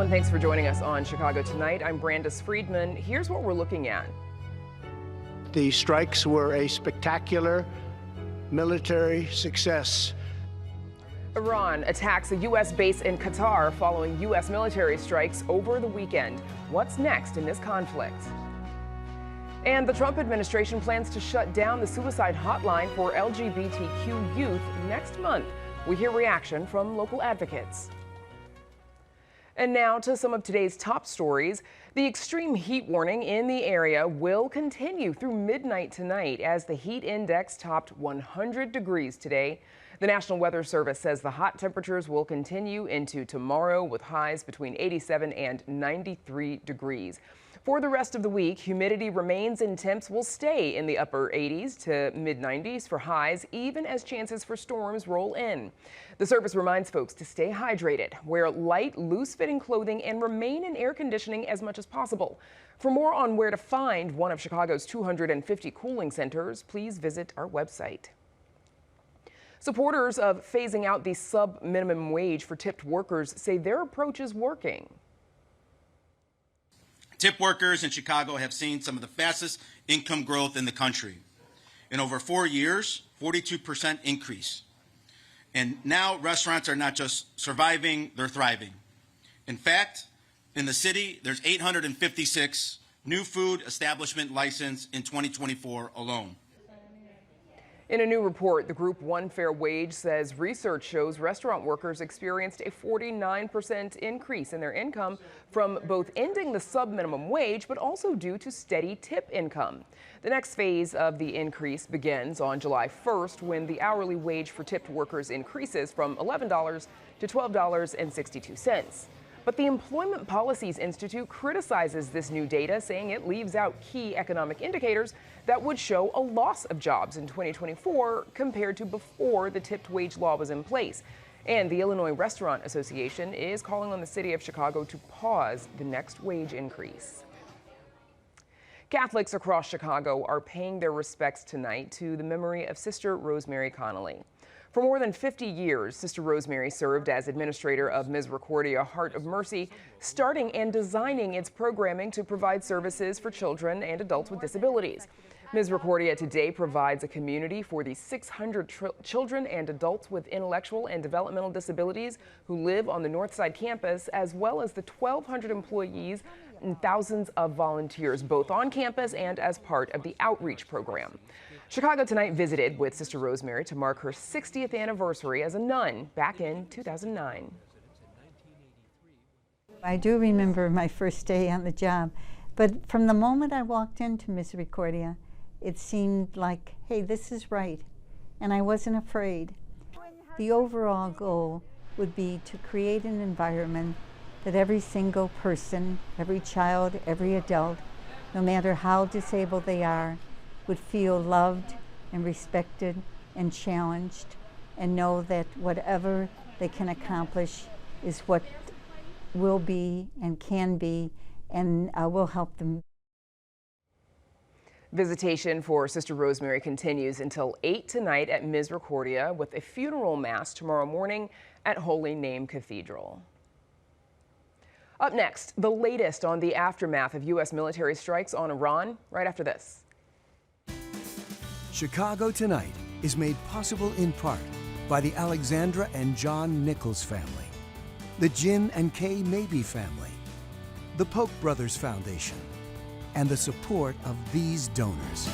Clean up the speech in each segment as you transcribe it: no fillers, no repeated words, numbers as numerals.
and thanks for joining us on Chicago Tonight. I'm Brandis Friedman. Here's what we're looking at. The strikes were a spectacular military success. Iran attacks a U.S. base in Qatar following U.S. military strikes over the weekend. What's next in this conflict? And the Trump administration plans to shut down the suicide hotline for LGBTQ youth next month. We hear reaction from local advocates. And now to some of today's top stories. The extreme heat warning in the area will continue through midnight tonight as the heat index topped 100 degrees today. The National Weather Service says the hot temperatures will continue into tomorrow with highs between 87 and 93 degrees. For the rest of the week, humidity remains and temps will stay in the upper 80s to mid-90s for highs, even as chances for storms roll in. The service reminds folks to stay hydrated, wear light, loose-fitting clothing, and remain in air conditioning as much as possible. For more on where to find one of Chicago's 250 cooling centers, please visit our website. Supporters of phasing out the sub-minimum wage for tipped workers say their approach is working. Tip workers in Chicago have seen some of the fastest income growth in the country. In over 4 years, 42% increase. And now restaurants are not just surviving, they're thriving. In fact, in the city, there's 856 new food establishment licensed in 2024 alone. In a new report, the group One Fair Wage says research shows restaurant workers experienced a 49% increase in their income from both ending the sub-minimum wage, but also due to steady tip income. The next phase of the increase begins on July 1st when the hourly wage for tipped workers increases from $11 to $12.62. But the Employment Policies Institute criticizes this new data, saying it leaves out key economic indicators that would show a loss of jobs in 2024 compared to before the tipped wage law was in place. And the Illinois Restaurant Association is calling on the city of Chicago to pause the next wage increase. Catholics across Chicago are paying their respects tonight to the memory of Sister Rosemary Connolly. For more than 50 years, Sister Rosemary served as administrator of Misericordia Heart of Mercy, starting and designing its programming to provide services for children and adults with disabilities. Misericordia today provides a community for the 600 children and adults with intellectual and developmental disabilities who live on the Northside campus, as well as the 1,200 employees and thousands of volunteers, both on campus and as part of the outreach program. Chicago Tonight visited with Sister Rosemary to mark her 60th anniversary as a nun back in 2009. I do remember my first day on the job, but from the moment I walked into Misericordia, it seemed like, hey, this is right, and I wasn't afraid. The overall goal would be to create an environment that every single person, every child, every adult, no matter how disabled they are, would feel loved and respected and challenged and know that whatever they can accomplish is what will be and can be and will help them. Visitation for Sister Rosemary continues until 8 tonight at Misericordia with a funeral mass tomorrow morning at Holy Name Cathedral. Up next, the latest on the aftermath of U.S. military strikes on Iran right after this. Chicago Tonight is made possible in part by the Alexandra and John Nichols family, the Jim and Kay Mabey family, the Polk Brothers Foundation, and the support of these donors.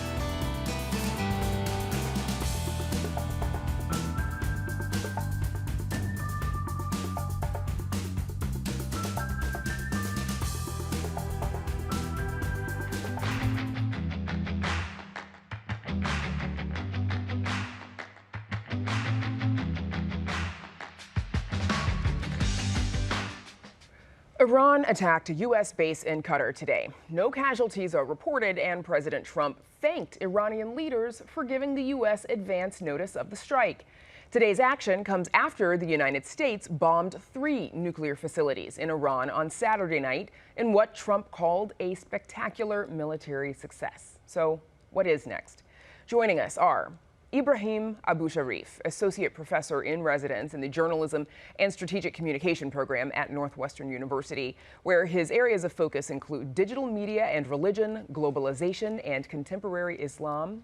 Iran attacked a U.S. base in Qatar today. No casualties are reported, and President Trump thanked Iranian leaders for giving the U.S. advance notice of the strike. Today's action comes after the United States bombed 3 nuclear facilities in Iran on Saturday night in what Trump called a spectacular military success. So what is next? Joining us are Ibrahim Abu Sharif, Associate Professor in Residence in the Journalism and Strategic Communication program at Northwestern University, where his areas of focus include digital media and religion, globalization, and contemporary Islam.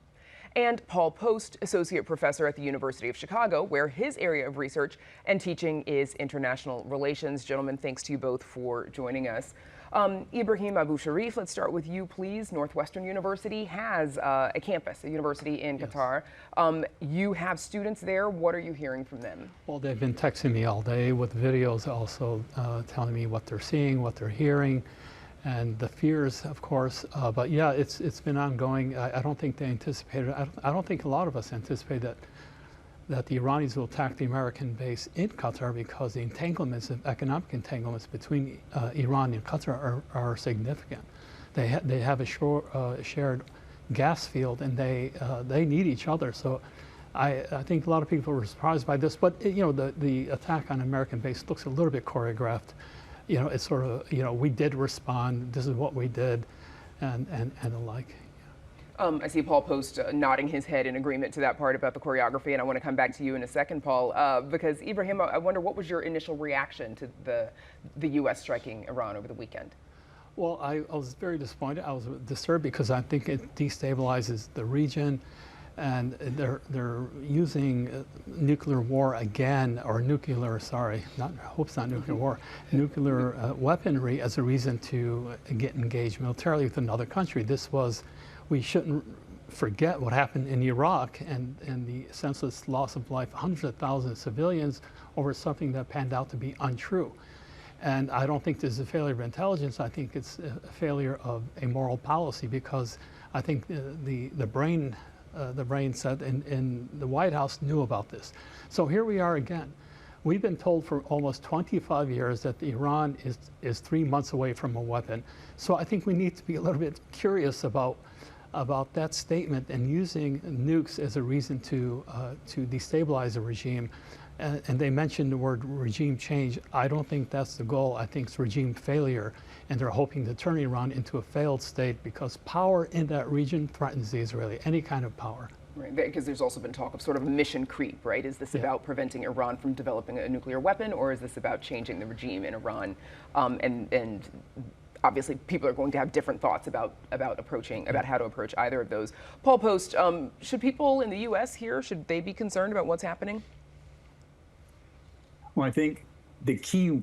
And Paul Post, Associate Professor at the University of Chicago, where his area of research and teaching is international relations. Gentlemen, thanks to you both for joining us. Ibrahim Abu Sharif, let's start with you, please. Northwestern University has a campus, a university in Qatar. You have students there. What are you hearing from them? Well, they've been texting me all day with videos also telling me what they're seeing, what they're hearing, and the fears, of course. But yeah, it's been ongoing. I don't think they anticipated, I don't think a lot of us anticipated that the Iranians will attack the American base in Qatar because the entanglements, economic entanglements between Iran and Qatar are significant. They have a shared gas field, and they need each other. So I think a lot of people were surprised by this. But you know, the attack on American base looks a little bit choreographed. You know, it's sort of, you know, we did respond. This is what we did, and the like. I see Paul Post nodding his head in agreement to that part about the choreography, and I want to come back to you in a second, Paul, because Ibrahim, I wonder what was your initial reaction to the U.S. striking Iran over the weekend? Well, I was very disappointed. I was disturbed because I think it destabilizes the region, and they're using nuclear war again, or nuclear, sorry, not, I hope it's not nuclear war, nuclear weaponry as a reason to get engaged militarily with another country. We shouldn't forget what happened in Iraq and the senseless loss of life, hundreds of thousands of civilians over something that panned out to be untrue. And I don't think this is a failure of intelligence. I think it's a failure of a moral policy, because I think the brain set in the White House knew about this. So here we are again. We've been told for almost 25 years that Iran is 3 months away from a weapon. So I think we need to be a little bit curious about that statement and using nukes as a reason to destabilize a regime. And they mentioned the word regime change. I don't think that's the goal. I think it's regime failure, and they're hoping to turn Iran into a failed state, because power in that region threatens the Israeli, any kind of power. Right, because there's also been talk of sort of mission creep, right? Is this about preventing Iran from developing a nuclear weapon, or is this about changing the regime in Iran? And obviously, people are going to have different thoughts about how to approach either of those. Paul Post, should people in the U.S. here, should they be concerned about what's happening? Well, I think the key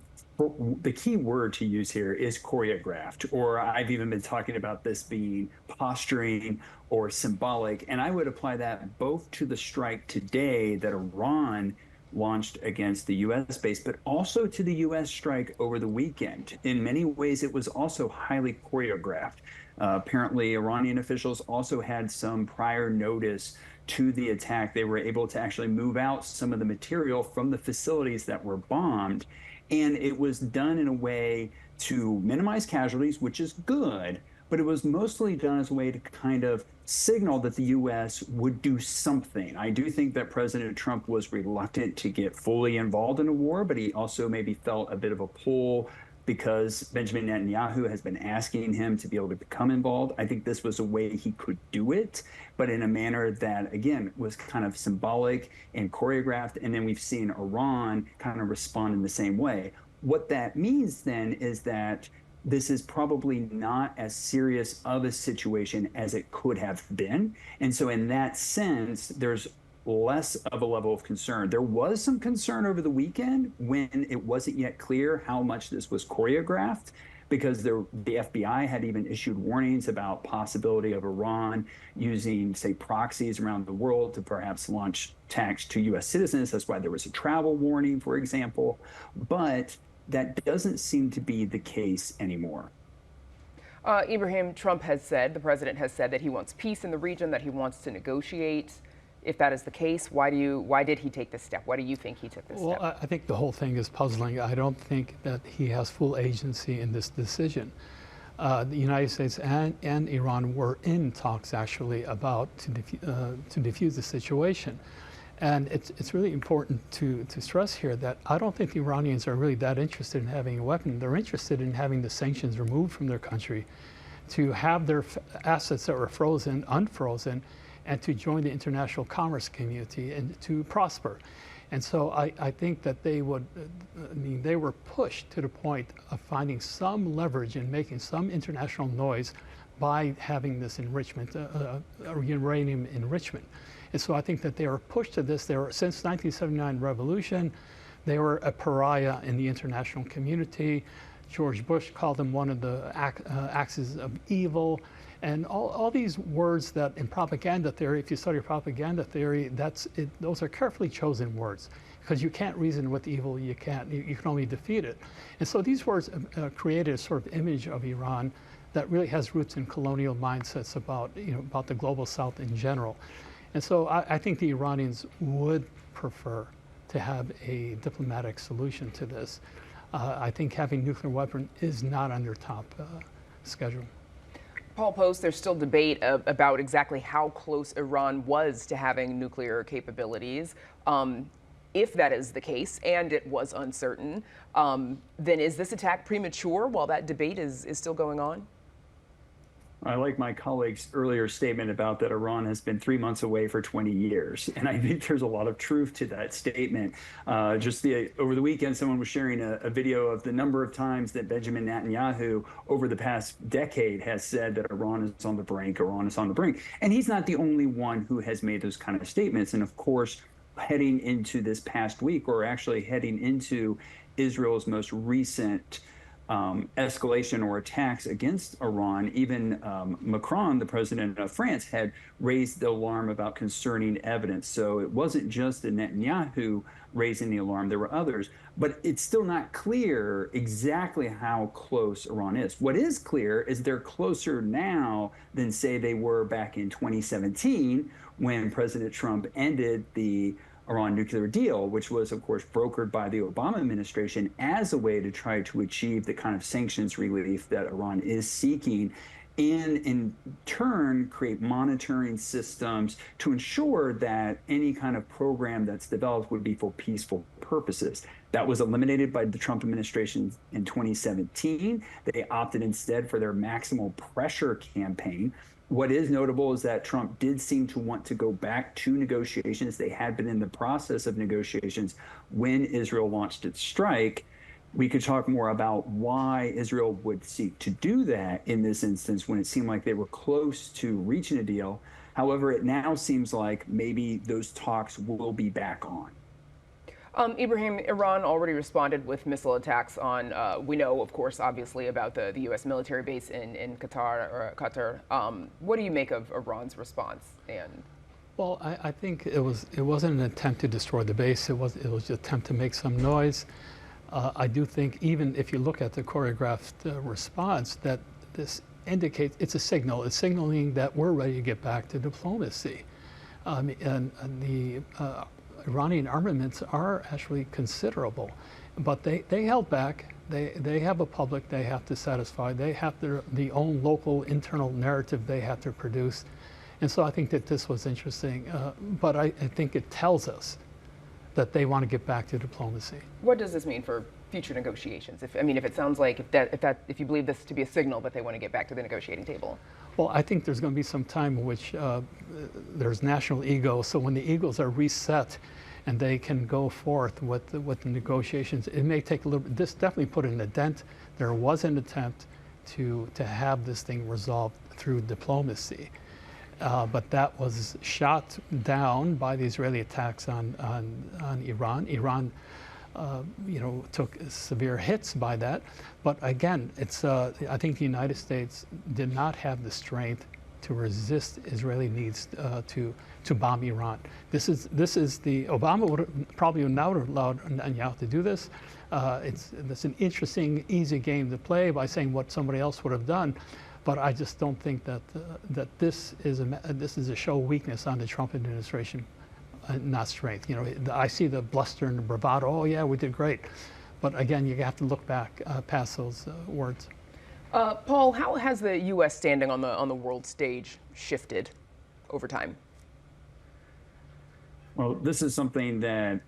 word to use here is choreographed, or I've even been talking about this being posturing or symbolic, and I would apply that both to the strike today that Iran launched against the U.S. base, but also to the U.S. strike over the weekend. In many ways, it was also highly choreographed. Apparently, Iranian officials also had some prior notice to the attack. They were able to actually move out some of the material from the facilities that were bombed, and it was done in a way to minimize casualties, which is good, but it was mostly done as a way to kind of signal that the U.S. would do something. I do think that President Trump was reluctant to get fully involved in a war, but he also maybe felt a bit of a pull because Benjamin Netanyahu has been asking him to be able to become involved. I think this was a way he could do it, but in a manner that, again, was kind of symbolic and choreographed. And then we've seen Iran kind of respond in the same way. What that means then is that this is probably not as serious of a situation as it could have been. And so in that sense, there's less of a level of concern. There was some concern over the weekend when it wasn't yet clear how much this was choreographed, because the FBI had even issued warnings about possibility of Iran using, say, proxies around the world to perhaps launch attacks to U.S. citizens. That's why there was a travel warning, for example. But that doesn't seem to be the case anymore. Ibrahim, Trump has said, the president has said that he wants peace in the region, that he wants to negotiate. If that is the case, why did he take this step? Why do you think he took this step? Well, I think the whole thing is puzzling. I don't think that he has full agency in this decision. The United States and Iran were in talks actually about to defuse the situation. And it's really important to stress here that I don't think the Iranians are really that interested in having a weapon. They're interested in having the sanctions removed from their country to have their assets that were frozen unfrozen, and to join the international commerce community and to prosper. And so I think that they would, they were pushed to the point of finding some leverage and making some international noise by having this enrichment, uranium enrichment. And so I think that they were pushed to this. They were, since 1979 revolution, they were a pariah in the international community. George Bush called them one of the axes of evil. And all these words that in propaganda theory, if you study propaganda theory, those are carefully chosen words, because you can't reason with evil, you can only defeat it. And so these words created a sort of image of Iran that really has roots in colonial mindsets about, about the global South in general. And so I think the Iranians would prefer to have a diplomatic solution to this. I think having nuclear weapon is not on their top schedule. Paul Post, there's still debate about exactly how close Iran was to having nuclear capabilities. If that is the case, and it was uncertain, then is this attack premature while that debate is still going on? I like my colleague's earlier statement about that Iran has been 3 months away for 20 years. And I think there's a lot of truth to that statement. Over the weekend, someone was sharing a video of the number of times that Benjamin Netanyahu over the past decade has said that Iran is on the brink, Iran is on the brink. And he's not the only one who has made those kind of statements. And of course, heading into this past week, or actually heading into Israel's most recent escalation or attacks against Iran, even Macron, the president of France, had raised the alarm about concerning evidence. So it wasn't just the Netanyahu raising the alarm, there were others. But it's still not clear exactly how close Iran is. What is clear is they're closer now than, say, they were back in 2017 when President Trump ended the Iran nuclear deal, which was, of course, brokered by the Obama administration as a way to try to achieve the kind of sanctions relief that Iran is seeking, and in turn create monitoring systems to ensure that any kind of program that's developed would be for peaceful purposes. That was eliminated by the Trump administration in 2017. They opted instead for their maximal pressure campaign. What is notable is that Trump did seem to want to go back to negotiations. They had been in the process of negotiations when Israel launched its strike. We could talk more about why Israel would seek to do that in this instance when it seemed like they were close to reaching a deal. However, it now seems like maybe those talks will be back on. Ibrahim, Iran already responded with missile attacks on, we know, of course, obviously, about the U.S. military base in Qatar. What do you make of Iran's response? Well, I think it wasn't an attempt to destroy the base. It was an attempt to make some noise. I do think, even if you look at the choreographed response, that this indicates it's a signal. It's signaling that we're ready to get back to diplomacy. And the Iranian armaments are actually considerable, but they held back. They have a public they have to satisfy. They have their own local internal narrative they have to produce. And so I think that this was interesting, but I think it tells us that they want to get back to diplomacy. What does this mean for future negotiations? If it sounds like if you believe this to be a signal that they want to get back to the negotiating table. Well, I think there's going to be some time in which there's national ego. So when the egos are reset and they can go forth with the negotiations, it may take a little bit. This definitely put in a dent. There was an attempt to have this thing resolved through diplomacy. But that was shot down by the Israeli attacks on Iran. Iran, took severe hits by that. But again, I think the United States did not have the strength to resist Israeli needs to bomb Iran. Obama would probably not have allowed Netanyahu to do this. It's an interesting, easy game to play by saying what somebody else would have done. But I just don't think that this is a show of weakness on the Trump administration, not strength. I see the bluster and the bravado. Oh yeah, we did great. But again, you have to look back past those words. Paul, how has the U.S. standing on the world stage shifted over time? Well, this is something that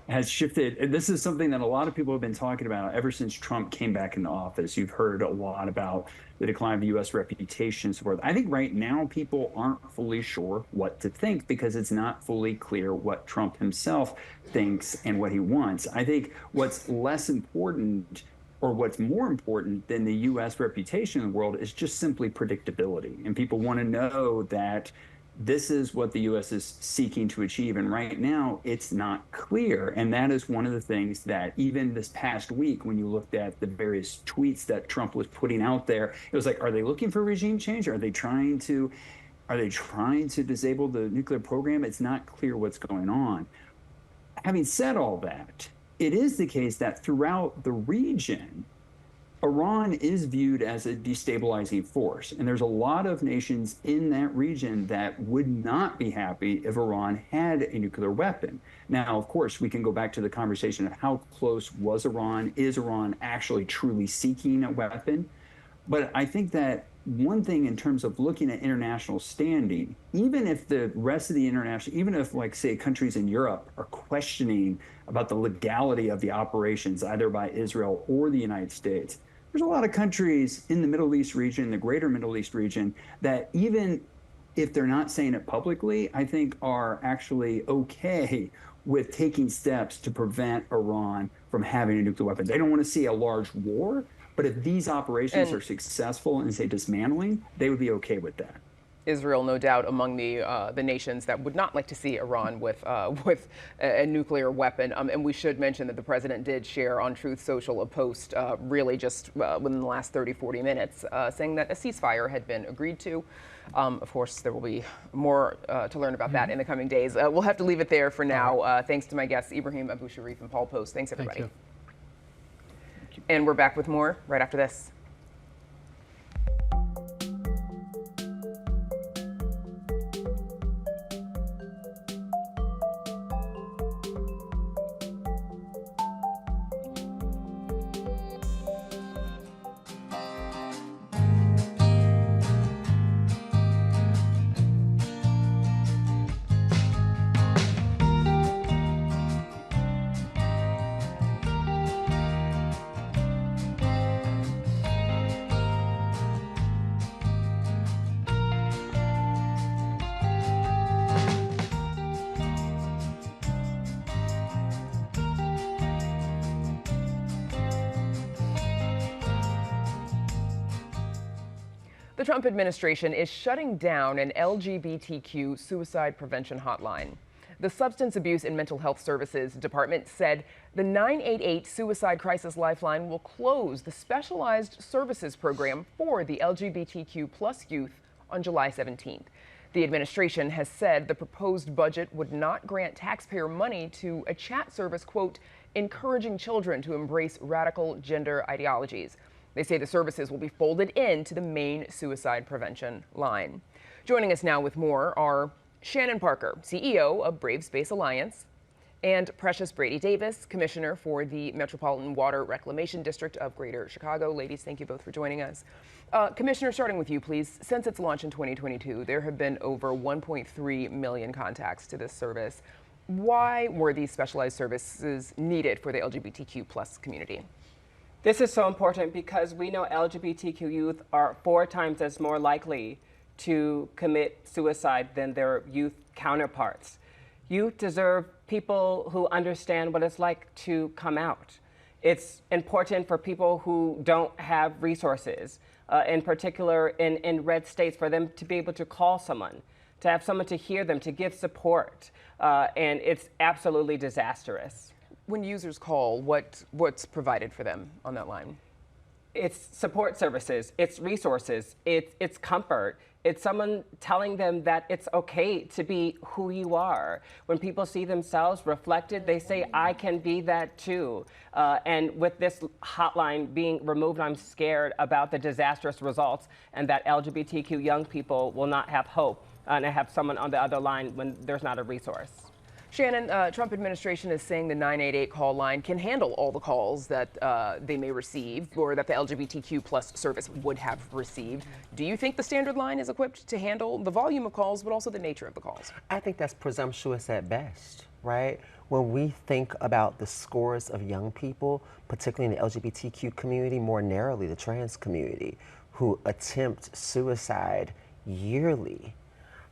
has shifted. And this is something that a lot of people have been talking about ever since Trump came back into office. You've heard a lot about the decline of the U.S. reputation and so forth. I think right now people aren't fully sure what to think because it's not fully clear what Trump himself thinks and what he wants. I think what's less important or what's more important than the U.S. reputation in the world is just simply predictability. And people want to know that this is what the U.S. is seeking to achieve. And right now, it's not clear. And that is one of the things that even this past week, when you looked at the various tweets that Trump was putting out there, it was like, are they looking for regime change? Are they trying to disable the nuclear program? It's not clear what's going on. Having said all that, it is the case that throughout the region, Iran is viewed as a destabilizing force. And there's a lot of nations in that region that would not be happy if Iran had a nuclear weapon. Now, of course, we can go back to the conversation of how close was Iran? Is Iran actually truly seeking a weapon? But I think that one thing in terms of looking at international standing, even if the rest of the international, even if, like, say, countries in Europe are questioning about the legality of the operations, either by Israel or the United States, there's a lot of countries in the Middle East region, the greater Middle East region, that even if they're not saying it publicly, I think are actually okay with taking steps to prevent Iran from having a nuclear weapon. They don't want to see a large war, but if these operations are successful in, say, dismantling, they would be okay with that. Israel, no doubt, among the nations that would not like to see Iran with a nuclear weapon. And we should mention that the president did share on Truth Social a post really just within the last 30, 40 minutes saying that a ceasefire had been agreed to. Of course, there will be more to learn about that in the coming days. We'll have to leave it there for now. Thanks to my guests, Ibrahim Abu Sharif and Paul Post. Thanks, everybody. Thank you. And we're back with more right after this. The Trump administration is shutting down an LGBTQ suicide prevention hotline. The Substance Abuse and Mental Health Services Department said the 988 Suicide Crisis Lifeline will close the specialized services program for the LGBTQ plus youth on July 17th. The administration has said the proposed budget would not grant taxpayer money to a chat service, quote, encouraging children to embrace radical gender ideologies. They say the services will be folded into the main suicide prevention line. Joining us now with more are Shannon Parker, CEO of Brave Space Alliance, and Precious Brady Davis, Commissioner for the Metropolitan Water Reclamation District of Greater Chicago. Ladies, thank you both for joining us. Commissioner, starting with you, please. Since its launch in 2022, there have been over 1.3 million contacts to this service. Why were these specialized services needed for the LGBTQ plus community? This is so important because we know LGBTQ youth are 4 times as more likely to commit suicide than their youth counterparts. Youth deserve people who understand what it's like to come out. It's important for people who don't have resources, in particular in red states, for them to be able to call someone, to have someone to hear them, to give support, and it's absolutely disastrous. When users call, what's provided for them on that line? It's support services, it's resources, it's comfort. It's someone telling them that it's okay to be who you are. When people see themselves reflected, they say, I can be that too. And with this hotline being removed, I'm scared about the disastrous results and that LGBTQ young people will not have hope and have someone on the other line when there's not a resource. Shannon, Trump administration is saying the 988 call line can handle all the calls that they may receive or that the LGBTQ plus service would have received. Do you think the standard line is equipped to handle the volume of calls, but also the nature of the calls? I think that's presumptuous at best, right? When we think about the scores of young people, particularly in the LGBTQ community, more narrowly the trans community, who attempt suicide yearly,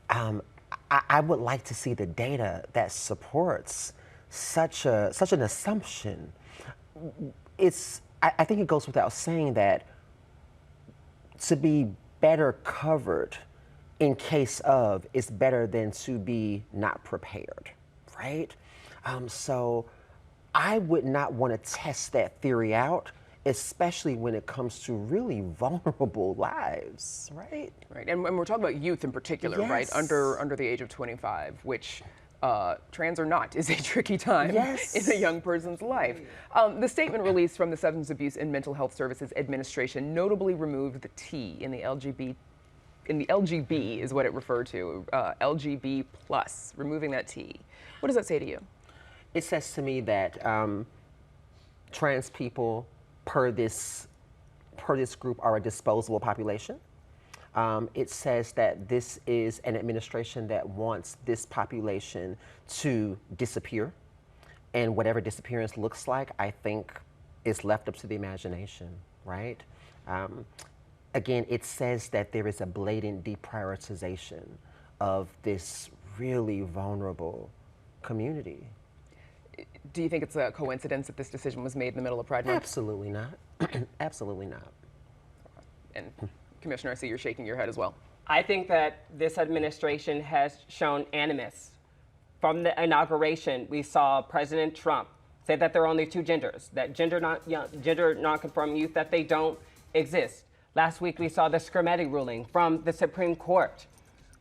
I would like to see the data that supports such an assumption. I think it goes without saying that to be better covered in case of is better than to be not prepared, right? So I would not want to test that theory out, especially when it comes to really vulnerable lives, right? Right, and we're talking about youth in particular, Yes. right? Under the age of 25, which trans or not is a tricky time Yes. in a young person's life. The statement released from the Substance Abuse and Mental Health Services Administration notably removed the T in the LGB is what it referred to, LGB plus, removing that T. What does that say to you? It says to me that trans people, per this group, are a disposable population. It says that this is an administration that wants this population to disappear, and whatever disappearance looks like, I think, is left up to the imagination, right? Again, it says that there is a blatant deprioritization of this really vulnerable community. Do you think it's a coincidence that this decision was made in the middle of Pride Month? Absolutely not. Absolutely not. And Commissioner, I see you're shaking your head as well. I think that this administration has shown animus. From the inauguration, we saw President Trump say that there are only two genders, that gender non-conforming youth, that they don't exist. Last week, we saw the Scarametti ruling from the Supreme Court.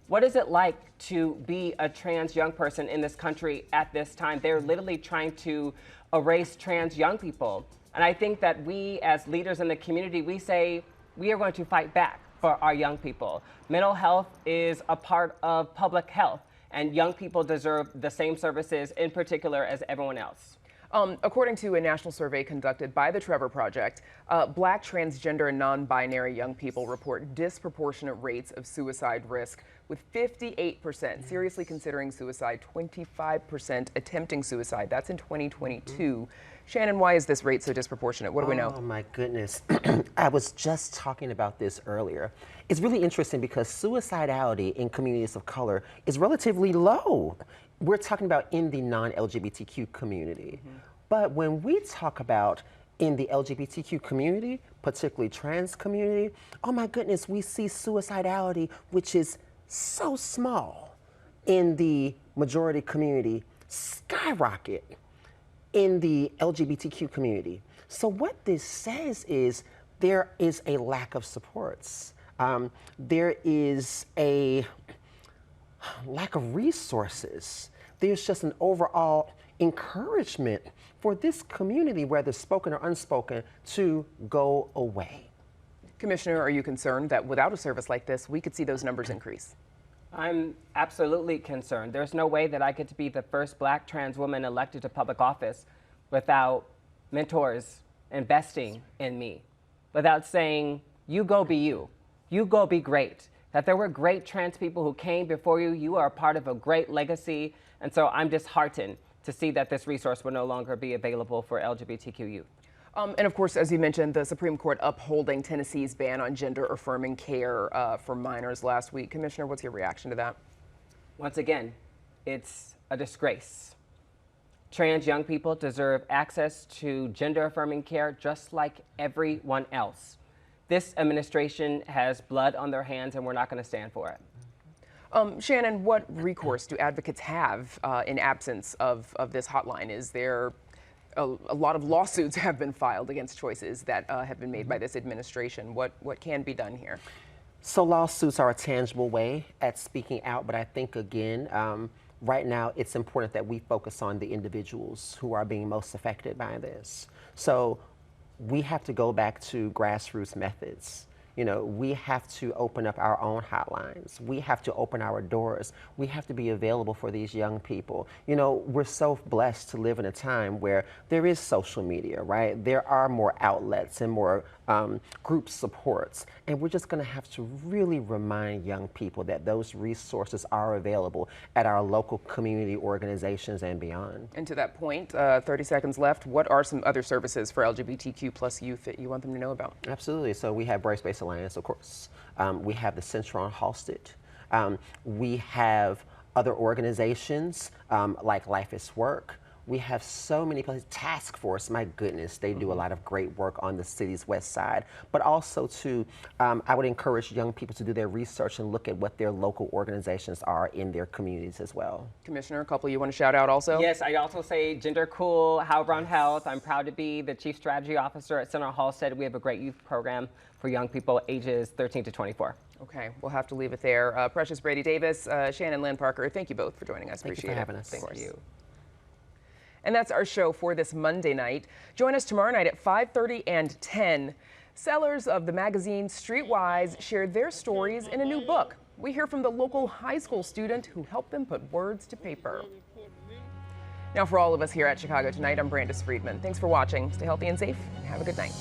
What is it like to be a trans young person in this country at this time? They're literally trying to erase trans young people. And I think that we, as leaders in the community, we say we are going to fight back for our young people. Mental health is a part of public health, and young people deserve the same services in particular as everyone else. According to a national survey conducted by the Trevor Project, Black, transgender, and non-binary young people report disproportionate rates of suicide risk, with 58% seriously considering suicide, 25% attempting suicide. That's in 2022. Shannon, why is this rate so disproportionate? What do we know? Oh my goodness. I was just talking about this earlier. It's really interesting because suicidality in communities of color is relatively low. We're talking about in the non-LGBTQ community. But when we talk about in the LGBTQ community, particularly trans community, oh my goodness, we see suicidality, which is so small in the majority community, skyrocket in the LGBTQ community. So what this says is there is a lack of supports. There is a lack of resources. There's just an overall encouragement for this community, whether spoken or unspoken, to go away. Commissioner, are you concerned that without a service like this, we could see those numbers increase? I'm absolutely concerned. There's no way that I get to be the first Black trans woman elected to public office without mentors investing in me, without saying, you go be you, you go be great, that there were great trans people who came before you, you are a part of a great legacy, and so I'm disheartened to see that this resource will no longer be available for LGBTQ youth. And of course, as you mentioned, the Supreme Court upholding Tennessee's ban on gender-affirming care for minors last week. Commissioner, what's your reaction to that? Once again, it's a disgrace. Trans young people deserve access to gender-affirming care just like everyone else. This administration has blood on their hands, and we're not going to stand for it. Shannon, what recourse do advocates have in absence of this hotline? Is there a lot of lawsuits have been filed against choices that have been made by this administration? What can be done here? So lawsuits are a tangible way at speaking out, but I think, again, right now it's important that we focus on the individuals who are being most affected by this. So we have to go back to grassroots methods. You know, we have to open up our own hotlines. We have to open our doors. We have to be available for these young people. You know, we're so blessed to live in a time where there is social media, right? There are more outlets and more group supports. And we're just going to have to really remind young people that those resources are available at our local community organizations and beyond. And to that point, 30 seconds left, what are some other services for LGBTQ plus youth that you want them to know about? Absolutely. So we have Brace Based Alliance, of course. We have the Center on Halsted. We have other organizations like Life is Work. We have so many places. Task Force, my goodness, they do a lot of great work on the city's west side. But also, too, I would encourage young people to do their research and look at what their local organizations are in their communities as well. Commissioner, a couple you want to shout out also? Yes, I'd also say Gender Cool, How Brown Health. I'm proud to be the Chief Strategy Officer at Center Halsted. We have a great youth program for young people ages 13 to 24. Okay, we'll have to leave it there. Precious Brady Davis, Shannon Lynn Parker, thank you both for joining us. Thank you for having us. Thank you. And that's our show for this Monday night. Join us tomorrow night at 5:30 and 10. Sellers of the magazine Streetwise shared their stories in a new book. We hear from the local high school student who helped them put words to paper. Now, for all of us here at Chicago Tonight, I'm Brandis Friedman. Thanks for watching. Stay healthy and safe, and have a good night.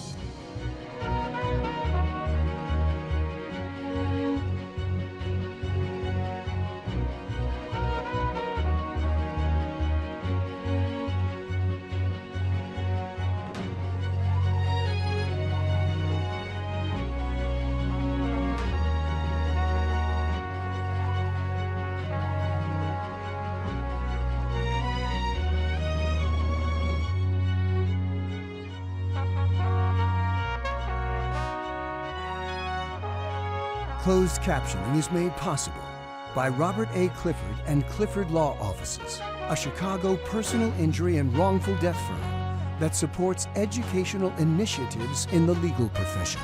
Closed captioning is made possible by Robert A. Clifford and Clifford Law Offices, a Chicago personal injury and wrongful death firm that supports educational initiatives in the legal profession.